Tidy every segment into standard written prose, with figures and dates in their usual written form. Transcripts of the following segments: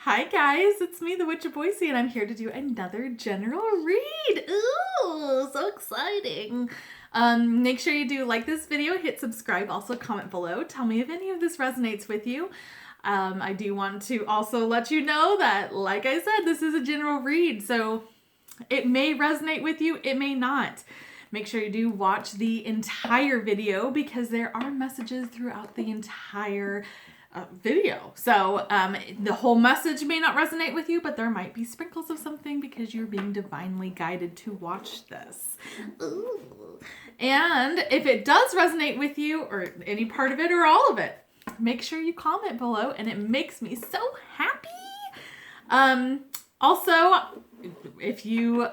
Hi guys, it's me, the Witch of Boise, and I'm here to do another general read. Ooh, so exciting. Make sure you do like this video, hit subscribe, also comment below. Tell me if any of this resonates with you. I do want to also let you know that, like I said, this is a general read, so it may resonate with you, it may not. Make sure you do watch the entire video because there are messages throughout the entire video. So the whole message may not resonate with you, but there might be sprinkles of something because you're being divinely guided to watch this. Ooh. And if it does resonate with you, or any part of it or all of it, make sure you comment below, and it makes me so happy. Also, if you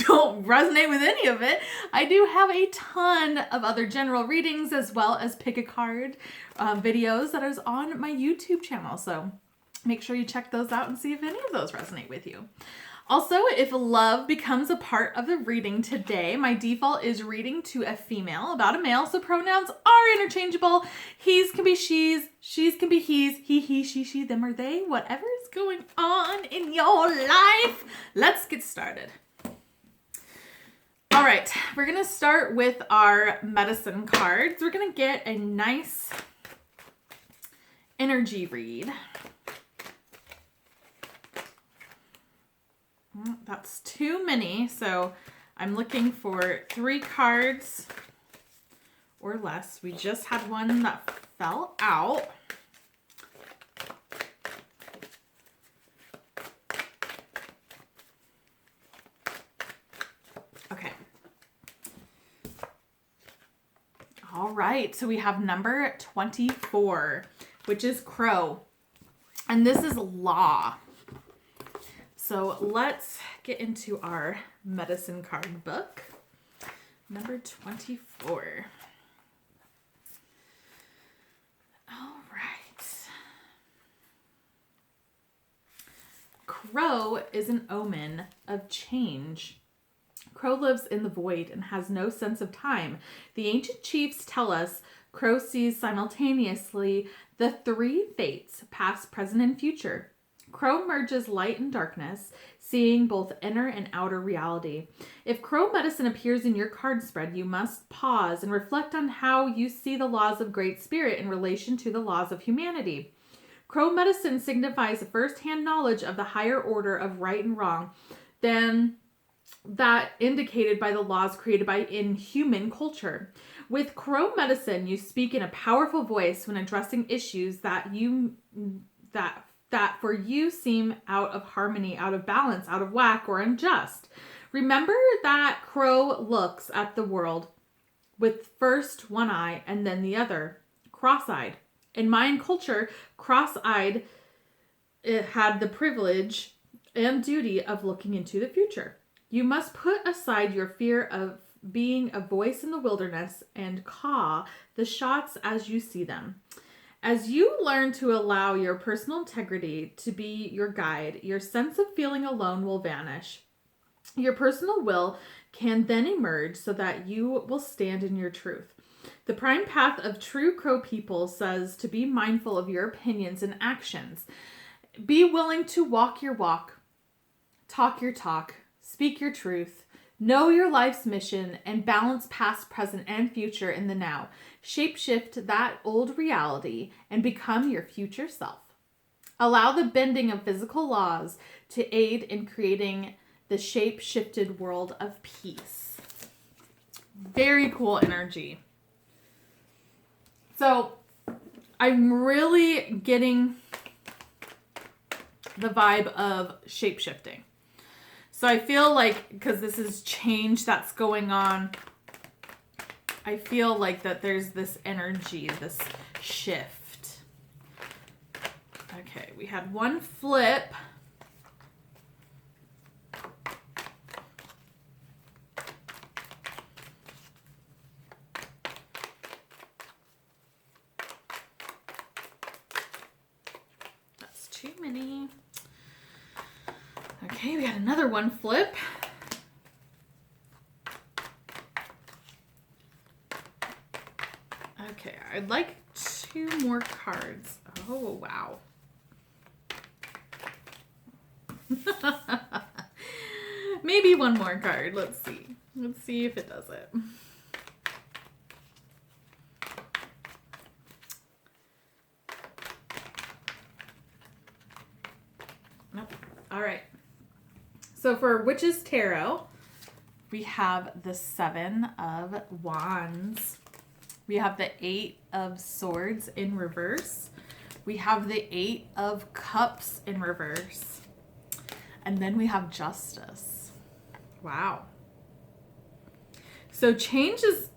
don't resonate with any of it, I do have a ton of other general readings as well as pick a card videos that is on my YouTube channel. So make sure you check those out and see if any of those resonate with you. Also, if love becomes a part of the reading today, my default is reading to a female about a male, so pronouns are interchangeable. He's can be she's can be he's, he, she, them, or they, whatever is going on in your life. Let's get started. All right, we're going to start with our medicine cards. We're going to get a nice energy read. That's too many, so I'm looking for 3 cards or less. We just had one that fell out. Okay. All right, so we have number 24, which is Crow, and this is law. So let's get into our medicine card book. Number 24. All right. Crow is an omen of change. Crow lives in the void and has no sense of time. The ancient chiefs tell us Crow sees simultaneously the 3 fates, past, present, and future. Crow merges light and darkness, seeing both inner and outer reality. If Crow medicine appears in your card spread, you must pause and reflect on how you see the laws of Great Spirit in relation to the laws of humanity. Crow medicine signifies a first-hand knowledge of the higher order of right and wrong than that indicated by the laws created in human culture. With Crow medicine, you speak in a powerful voice when addressing issues that for you seem out of harmony, out of balance, out of whack, or unjust. Remember that Crow looks at the world with first one eye and then the other, cross-eyed. In Mayan culture, cross-eyed had the privilege and duty of looking into the future. You must put aside your fear of being a voice in the wilderness and call the shots as you see them. As you learn to allow your personal integrity to be your guide, your sense of feeling alone will vanish. Your personal will can then emerge so that you will stand in your truth. The prime path of true Crow people says to be mindful of your opinions and actions. Be willing to walk your walk, talk your talk, speak your truth, know your life's mission, and balance past, present, and future in the now. Shapeshift that old reality and become your future self. Allow the bending of physical laws to aid in creating the shape-shifted world of peace. Very cool energy. So I'm really getting the vibe of shape-shifting. So I feel like, because this is change that's going on, I feel like that there's this energy, this shift. Okay, we had one flip. That's too many. Okay, we got another one flip. Okay, I'd like 2 more cards. Oh, wow. Maybe one more card. Let's see. Let's see if it does it. Nope. All right. So for Witch's Tarot, we have the 7 of Wands. We have the 8 of Swords in reverse. We have the 8 of Cups in reverse. And then we have Justice. Wow. So change is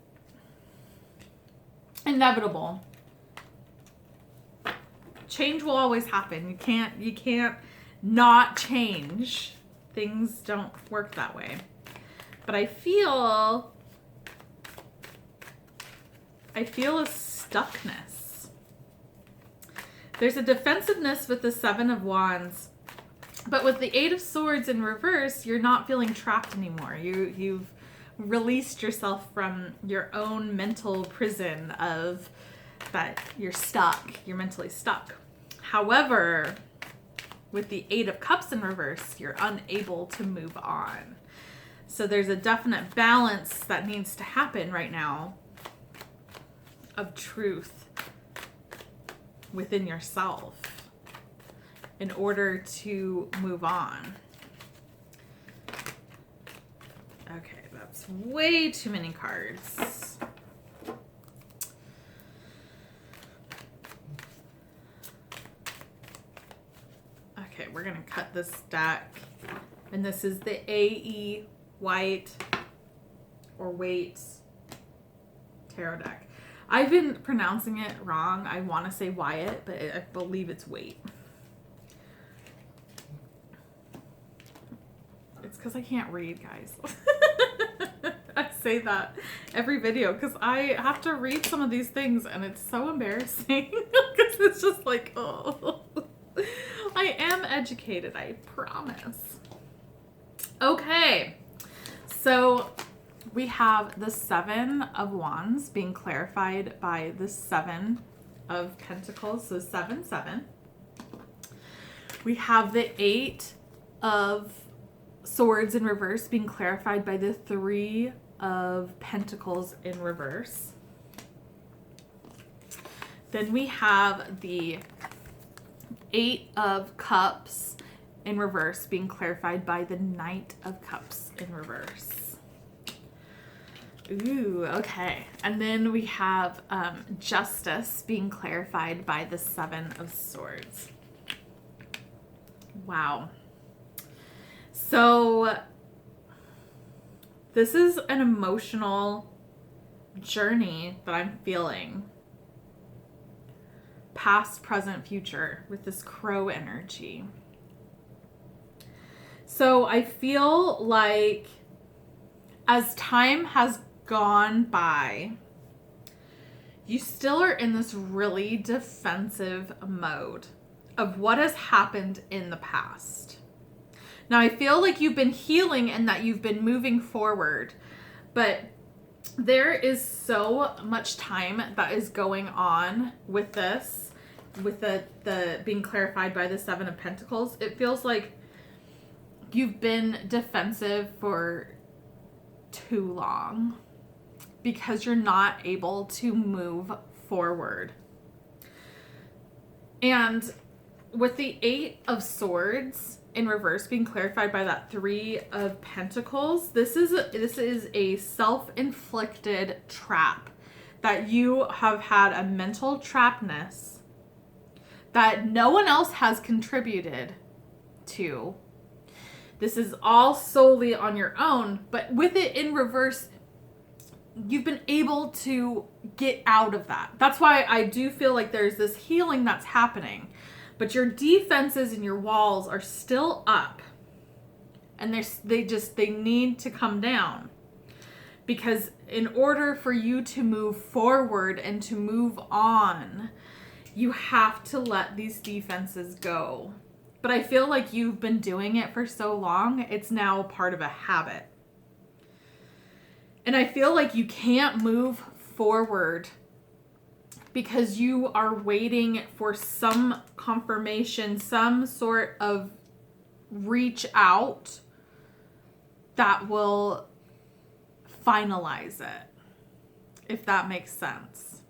inevitable. Change will always happen. You can't not change. Things don't work that way. But I feel a stuckness. There's a defensiveness with the 7 of Wands, but with the 8 of Swords in reverse, you're not feeling trapped anymore. You've released yourself from your own mental prison of that you're stuck. You're mentally stuck. However, with the 8 of Cups in reverse, you're unable to move on. So there's a definite balance that needs to happen right now of truth within yourself in order to move on. Okay, that's way too many cards. Okay, we're going to cut this deck. And this is the A.E. Waite or Waite tarot deck. I've been pronouncing it wrong. I want to say Wyatt, but I believe it's Waite. It's because I can't read, guys. I say that every video because I have to read some of these things and it's so embarrassing because it's just like, oh. I am educated, I promise. Okay, so we have the 7 of Wands being clarified by the 7 of Pentacles, so 7, 7. We have the 8 of Swords in reverse being clarified by the 3 of Pentacles in reverse. Then we have the 8 of Cups in reverse being clarified by the Knight of Cups in reverse. Ooh, okay. And then we have Justice being clarified by the 7 of Swords. Wow. So this is an emotional journey that I'm feeling. Past, present, future with this crow energy. So I feel like as time has gone by, you still are in this really defensive mode of what has happened in the past. Now I feel like you've been healing and that you've been moving forward, but there is so much time that is going on with this, with the being clarified by the 7 of Pentacles. It feels like you've been defensive for too long because you're not able to move forward. And with the 8 of Swords in reverse being clarified by that 3 of Pentacles, this is a self-inflicted trap that you have had a mental trapness that no one else has contributed to. This is all solely on your own, but with it in reverse, you've been able to get out of that. That's why I do feel like there's this healing that's happening. But your defenses and your walls are still up. And they need to come down. Because in order for you to move forward and to move on, you have to let these defenses go. But I feel like you've been doing it for so long, it's now part of a habit. And I feel like you can't move forward because you are waiting for some confirmation, some sort of reach out that will finalize it, if that makes sense.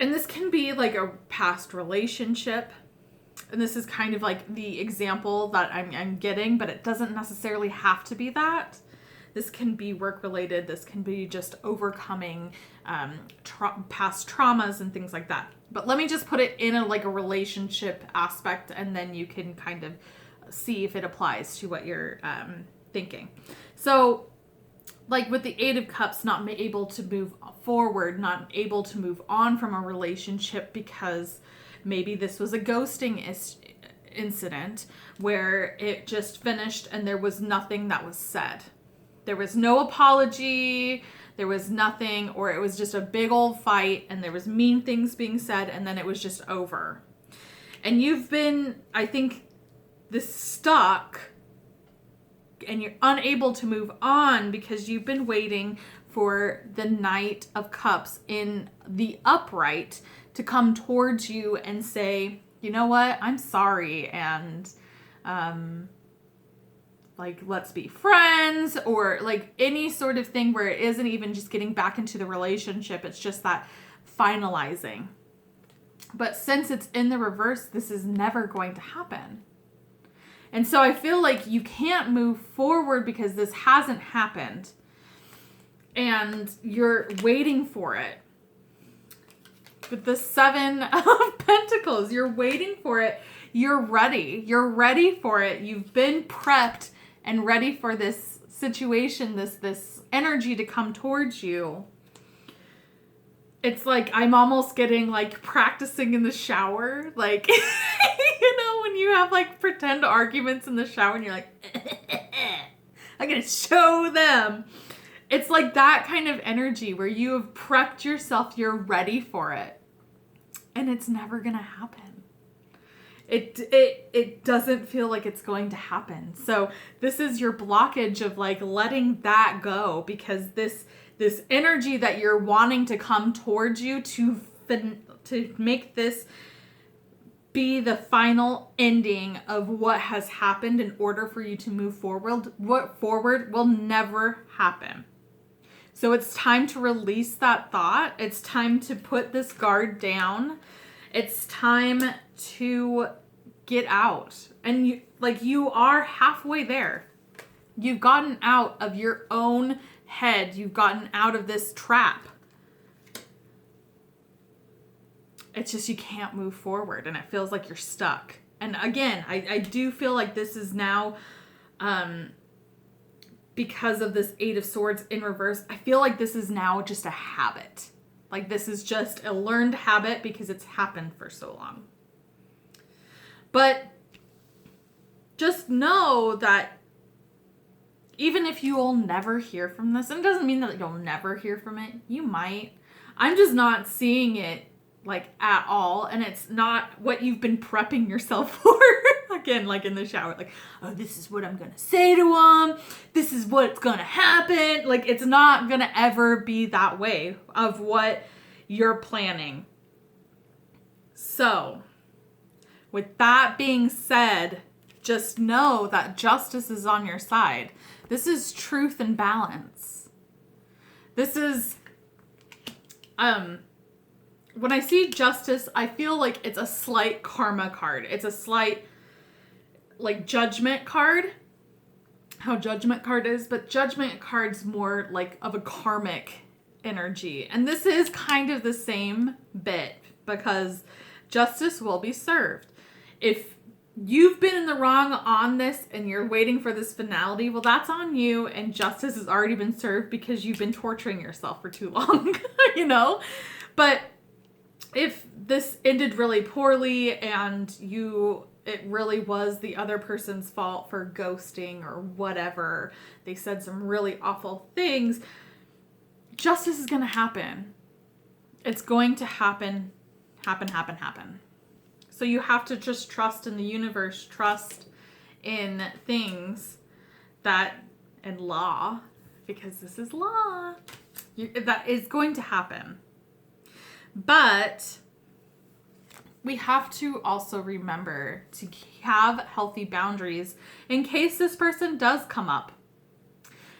And this can be like a past relationship. And this is kind of like the example that I'm getting, but it doesn't necessarily have to be that. This can be work related. This can be just overcoming past traumas and things like that. But let me just put it in a relationship aspect, and then you can kind of see if it applies to what you're thinking. So like with the Eight of Cups, not able to move forward, not able to move on from a relationship because maybe this was a ghosting incident where it just finished and there was nothing that was said. There was no apology, there was nothing, or it was just a big old fight and there was mean things being said and then it was just over. And you've been, I think, this stuck and you're unable to move on because you've been waiting for the Knight of Cups in the upright to come towards you and say, you know what, I'm sorry, and let's be friends, or like any sort of thing where it isn't even just getting back into the relationship, it's just that finalizing. But since it's in the reverse, this is never going to happen. And so I feel like you can't move forward because this hasn't happened. And you're waiting for it. With the Seven of Pentacles, you're waiting for it. You're ready. You're ready for it. You've been prepped and ready for this situation, this energy to come towards you. It's like I'm almost getting like practicing in the shower. Like, you know, when you have like pretend arguments in the shower and you're like, I'm going to show them. It's like that kind of energy where you have prepped yourself, you're ready for it. And it's never going to happen. It doesn't feel like it's going to happen. So this is your blockage of like letting that go, because this energy that you're wanting to come towards you to make this be the final ending of what has happened in order for you to move forward, what forward will never happen. So it's time to release that thought. It's time to put this guard down. It's time to get out. And you are halfway there. You've gotten out of your own head. You've gotten out of this trap. It's just you can't move forward and it feels like you're stuck. And again, I do feel like this is now, because of this Eight of Swords in reverse, I feel like this is now just a habit. Like this is just a learned habit because it's happened for so long. But just know that even if you will never hear from this, and it doesn't mean that you'll never hear from it, you might. I'm just not seeing it like at all, and it's not what you've been prepping yourself for. Again, like in the shower, like, oh, this is what I'm gonna say to him, this is what's gonna happen. Like, it's not gonna ever be that way of what you're planning. So with that being said, just know that justice is on your side. This is truth and balance. This is when I see justice, I feel like it's a slight karma card. It's a slight like judgment card. How judgment card is, but judgment card's more like of a karmic energy. And this is kind of the same bit, because justice will be served. If you've been in the wrong on this and you're waiting for this finality, well, that's on you, and justice has already been served because you've been torturing yourself for too long, you know? But if this ended really poorly and it really was the other person's fault for ghosting or whatever, they said some really awful things, justice is going to happen. It's going to happen. So you have to just trust in the universe, trust in things and law, because this is law, that is going to happen. But we have to also remember to have healthy boundaries in case this person does come up,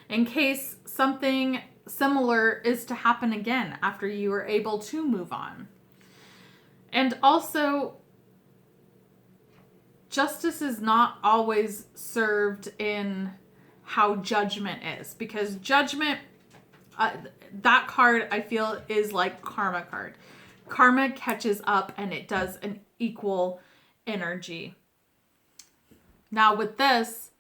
in case something similar is to happen again after you are able to move on. And also, justice is not always served in how judgment is, because judgment, that card I feel is like karma card. Karma catches up and it does an equal energy. Now with this,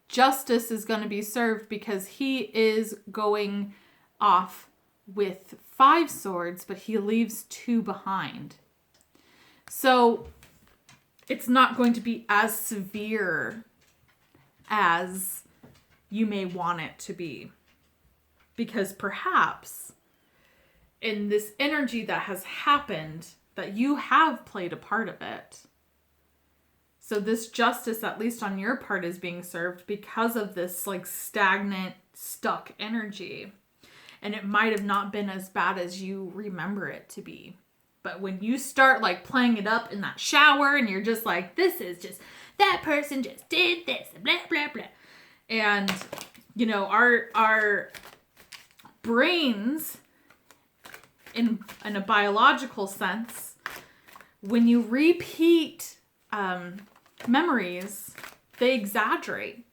justice is going to be served because he is going off with 5 swords, but he leaves 2 behind. So it's not going to be as severe as you may want it to be. Because perhaps in this energy that has happened, that you have played a part of it. So this justice, at least on your part, is being served because of this like stagnant, stuck energy. And it might have not been as bad as you remember it to be. But when you start like playing it up in that shower and you're just like, this is just, that person just did this, blah, blah, blah. And, you know, our brains, in a biological sense, when you repeat memories, they exaggerate.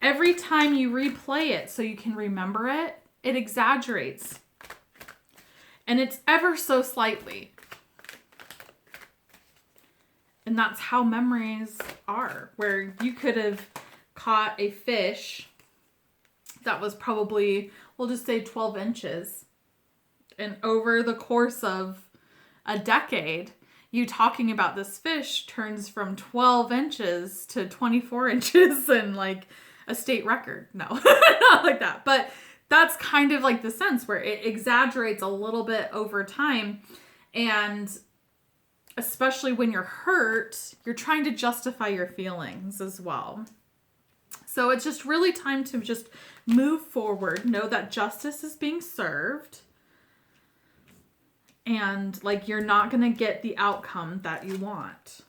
Every time you replay it so you can remember it, it exaggerates. And it's ever so slightly. And that's how memories are, where you could have caught a fish that was probably, we'll just say 12 inches. And over the course of a decade, you talking about this fish turns from 12 inches to 24 inches and like a state record. No, not like that. But that's kind of like the sense where it exaggerates a little bit over time. And especially when you're hurt, you're trying to justify your feelings as well. So it's just really time to just move forward. Know that justice is being served. And like you're not going to get the outcome that you want.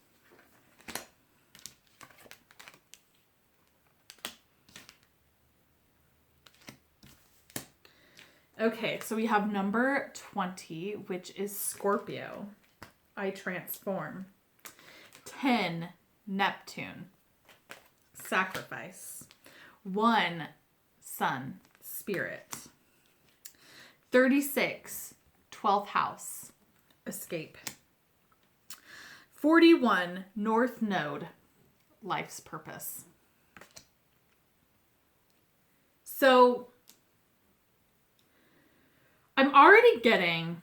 Okay, so we have number 20, which is Scorpio. I transform. 10, Neptune. Sacrifice. 1, Sun, Spirit. 36, 12th house, escape. 41, North Node, life's purpose. So I'm already getting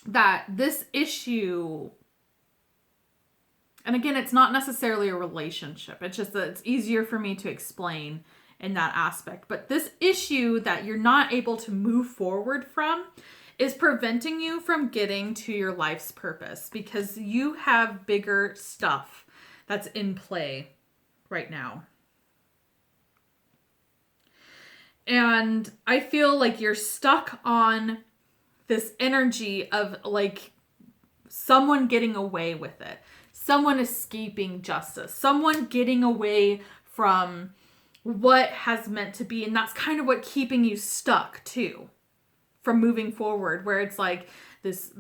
that this issue, and again, it's not necessarily a relationship. It's just that it's easier for me to explain in that aspect. But this issue that you're not able to move forward from is preventing you from getting to your life's purpose because you have bigger stuff that's in play right now. And I feel like you're stuck on this energy of like someone getting away with it, someone escaping justice, someone getting away from what has meant to be. And that's kind of what keeping you stuck too from moving forward, where it's like this,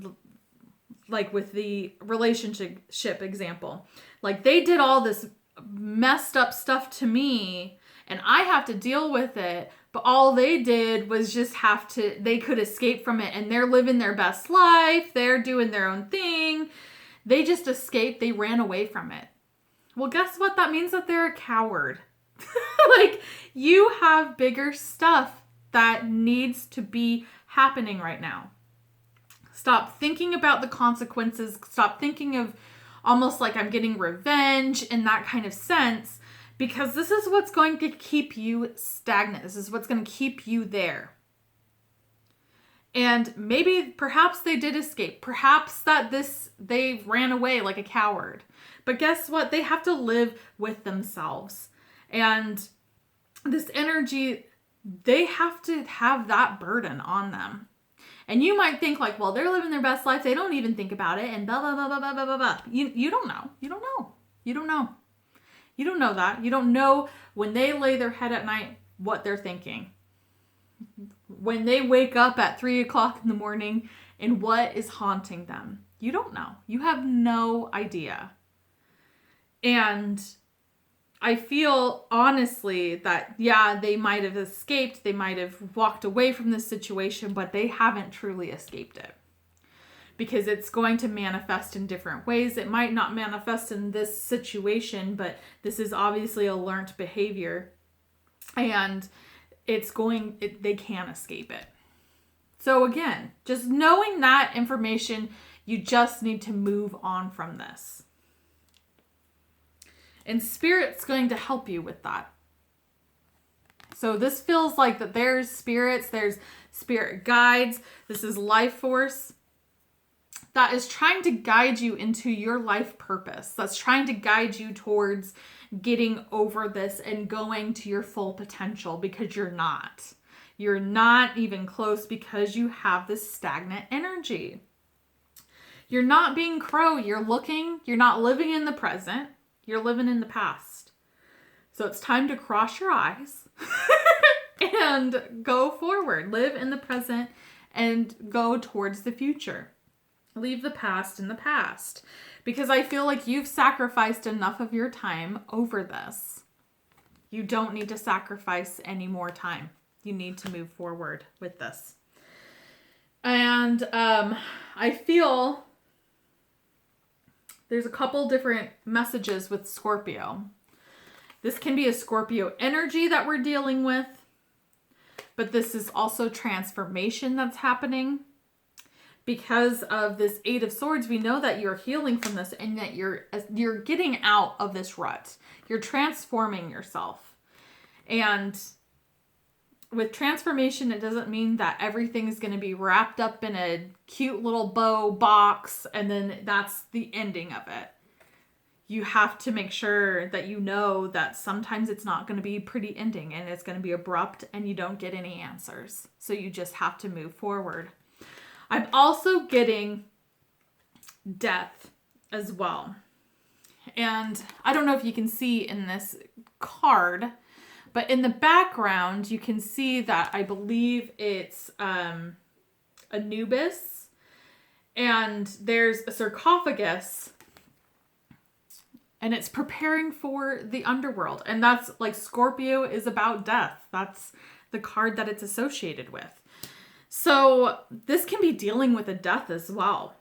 like with the relationship example, like they did all this messed up stuff to me and I have to deal with it. But all they did was just they could escape from it and they're living their best life. They're doing their own thing. They just escaped. They ran away from it. Well, guess what? That means that they're a coward. Like you have bigger stuff that needs to be happening right now. Stop thinking about the consequences. Stop thinking of almost like I'm getting revenge in that kind of sense. Because this is what's going to keep you stagnant. This is what's going to keep you there. And maybe, perhaps they did escape. Perhaps they ran away like a coward. But guess what? They have to live with themselves. And this energy, they have to have that burden on them. And you might think like, well, they're living their best life. They don't even think about it and blah, blah, blah, blah, blah, blah, blah, blah. You don't know. You don't know. You don't know. You don't know that. You don't know when they lay their head at night what they're thinking. When they wake up at 3 o'clock in the morning and what is haunting them. You don't know. You have no idea. And I feel honestly that, yeah, they might have escaped. They might have walked away from this situation, but they haven't truly escaped it. Because it's going to manifest in different ways. It might not manifest in this situation, but this is obviously a learned behavior. And they can't escape it. So again, just knowing that information, you just need to move on from this. And Spirit's going to help you with that. So this feels like that there's spirits, there's spirit guides. This is life force that is trying to guide you into your life purpose. That's trying to guide you towards getting over this and going to your full potential, because you're not. You're not even close because you have this stagnant energy. You're not being crow. You're not living in the present. You're living in the past. So it's time to cross your eyes and go forward. Live in the present and go towards the future. Leave the past in the past. Because I feel like you've sacrificed enough of your time over this. You don't need to sacrifice any more time. You need to move forward with this. And I feel there's a couple different messages with Scorpio. This can be a Scorpio energy that we're dealing with, but this is also transformation that's happening. Because of this 8 of Swords, we know that you're healing from this and that you're getting out of this rut. You're transforming yourself. And with transformation, it doesn't mean that everything is going to be wrapped up in a cute little bow box and then that's the ending of it. You have to make sure that you know that sometimes it's not going to be a pretty ending and it's going to be abrupt and you don't get any answers. So you just have to move forward. I'm also getting death as well. And I don't know if you can see in this card, but in the background, you can see that I believe it's Anubis. And there's a sarcophagus. And it's preparing for the underworld. And that's like Scorpio is about death. That's the card that it's associated with. So this can be dealing with a death as well.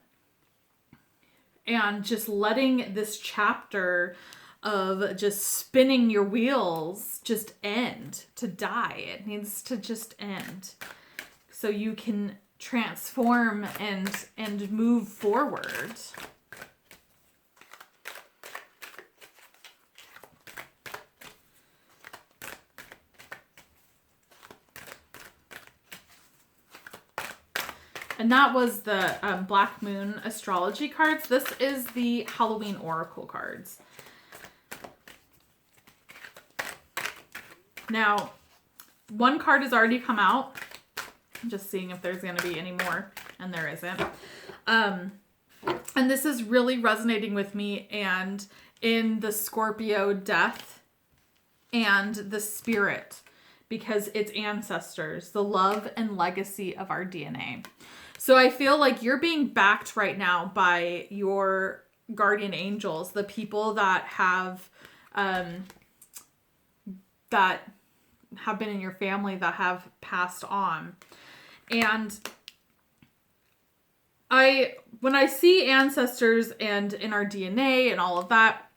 And just letting this chapter of just spinning your wheels just end, to die. It needs to just end. So you can transform and move forward. And that was the Black Moon Astrology cards. This is the Halloween Oracle cards. Now, one card has already come out. I'm just seeing if there's going to be any more, and there isn't. And this is really resonating with me and in the Scorpio death and the spirit, because it's ancestors, the love and legacy of our DNA. So I feel like you're being backed right now by your guardian angels, the people that have been in your family that have passed on. And when I see ancestors and in our DNA and all of that,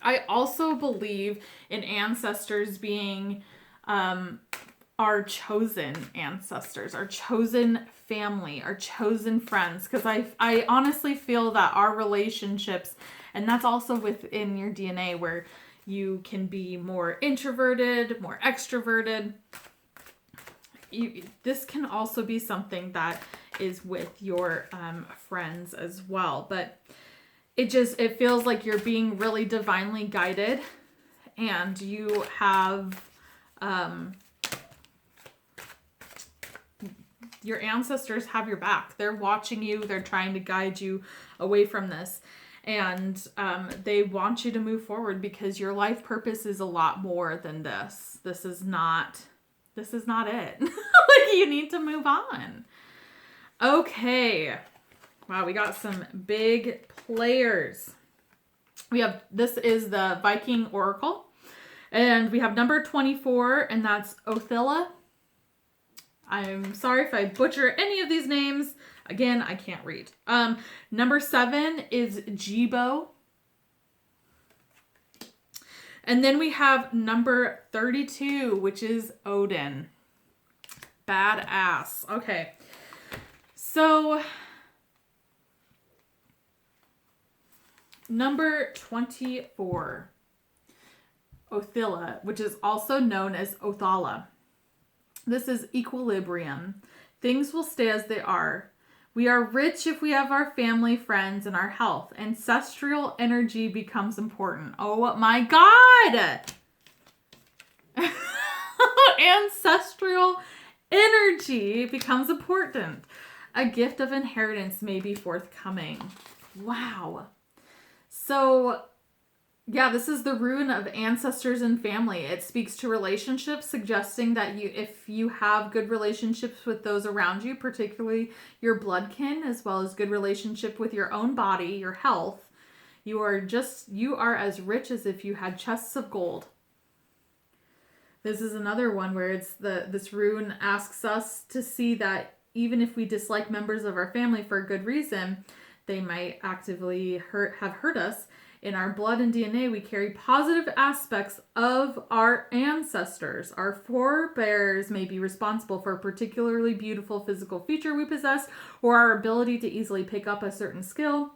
I also believe in ancestors being our chosen ancestors, our chosen family, our chosen friends. Because I honestly feel that our relationships, and that's also within your DNA, where you can be more introverted, more extroverted. This can also be something that is with your friends as well. But it feels like you're being really divinely guided, and you have Your ancestors have your back. They're watching you. They're trying to guide you away from this. And they want you to move forward because your life purpose is a lot more than this. This is not it. Like, you need to move on. Okay. Wow, we got some big players. This is the Viking Oracle. And we have number 24, and that's Othilla. I'm sorry if I butcher any of these names. Again, I can't read. Number 7 is Jibo. And then we have number 32, which is Odin. Badass. Okay. So, number 24, Othilla, which is also known as Othala. This is equilibrium. Things will stay as they are. We are rich if we have our family, friends, and our health. Ancestral energy becomes important. Oh my God! Ancestral energy becomes important. A gift of inheritance may be forthcoming. Wow. So, yeah, this is the rune of ancestors and family. It speaks to relationships, suggesting that if you have good relationships with those around you, particularly your blood kin, as well as good relationship with your own body, your health, you are as rich as if you had chests of gold. This is another one where this rune asks us to see that even if we dislike members of our family for a good reason, they might actively have hurt us. In our blood and DNA, we carry positive aspects of our ancestors. Our forebears may be responsible for a particularly beautiful physical feature we possess, or our ability to easily pick up a certain skill,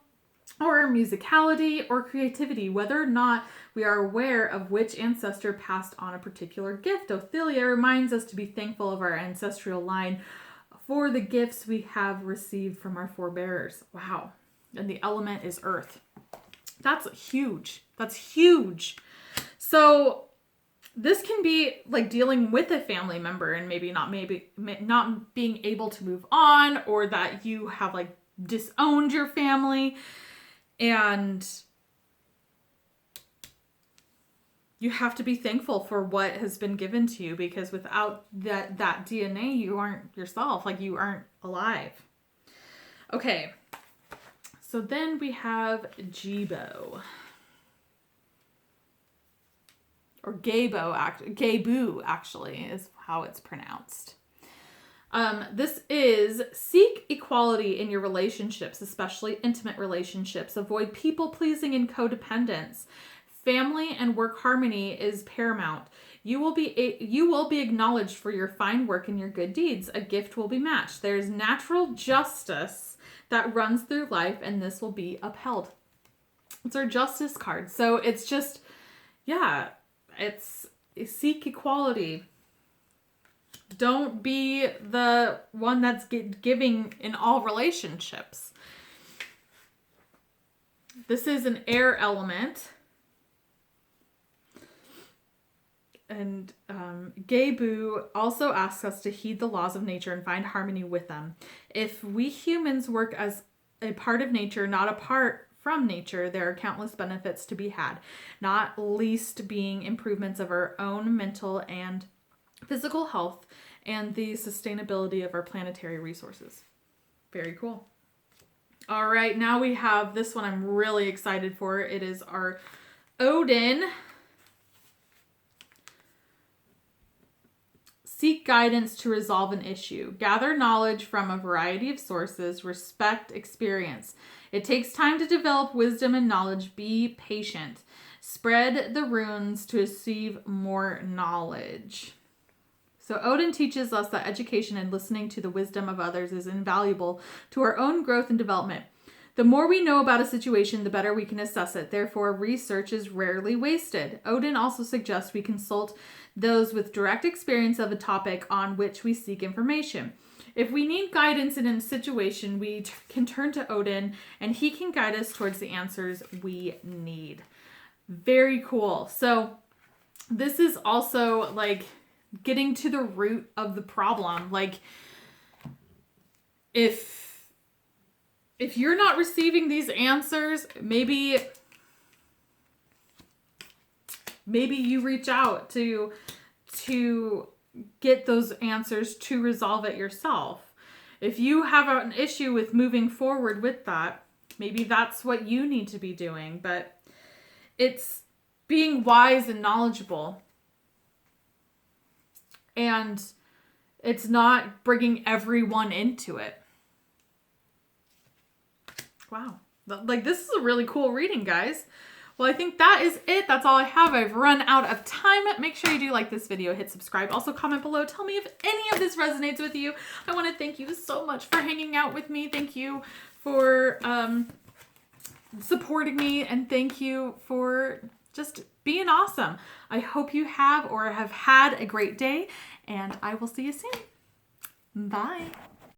or our musicality or creativity, whether or not we are aware of which ancestor passed on a particular gift. Othilla reminds us to be thankful of our ancestral line for the gifts we have received from our forebears. Wow. And the element is earth. That's huge. That's huge. So this can be like dealing with a family member and maybe not being able to move on, or that you have like disowned your family, and you have to be thankful for what has been given to you, because without that DNA, you aren't yourself. Like, you aren't alive. Okay. So then we have Jibo. Or Gabu, actually, is how it's pronounced. This is seek equality in your relationships, especially intimate relationships. Avoid people-pleasing and codependence. Family and work harmony is paramount. You will be acknowledged for your fine work and your good deeds. A gift will be matched. There's natural justice that runs through life, and this will be upheld. It's our justice card. So it's just, yeah, it's seek equality. Don't be the one that's giving in all relationships. This is an air element. And Gabu also asks us to heed the laws of nature and find harmony with them. If we humans work as a part of nature, not apart from nature, there are countless benefits to be had, not least being improvements of our own mental and physical health and the sustainability of our planetary resources. Very cool. All right, now we have this one I'm really excited for. It is our Odin. Seek guidance to resolve an issue. Gather knowledge from a variety of sources. Respect experience. It takes time to develop wisdom and knowledge. Be patient. Spread the runes to receive more knowledge. So Odin teaches us that education and listening to the wisdom of others is invaluable to our own growth and development. The more we know about a situation, the better we can assess it. Therefore, research is rarely wasted. Odin also suggests we consult those with direct experience of a topic on which we seek information. If we need guidance in a situation, we can turn to Odin, and he can guide us towards the answers we need. Very cool. So this is also like getting to the root of the problem. Like, if you're not receiving these answers, maybe you reach out to get those answers to resolve it yourself. If you have an issue with moving forward with that, maybe that's what you need to be doing. But it's being wise and knowledgeable. And it's not bringing everyone into it. Wow. Like, this is a really cool reading, guys. Well, I think that is it. That's all I have. I've run out of time. Make sure you do like this video, hit subscribe. Also comment below. Tell me if any of this resonates with you. I want to thank you so much for hanging out with me. Thank you for supporting me, and thank you for just being awesome. I hope you have had a great day, and I will see you soon. Bye.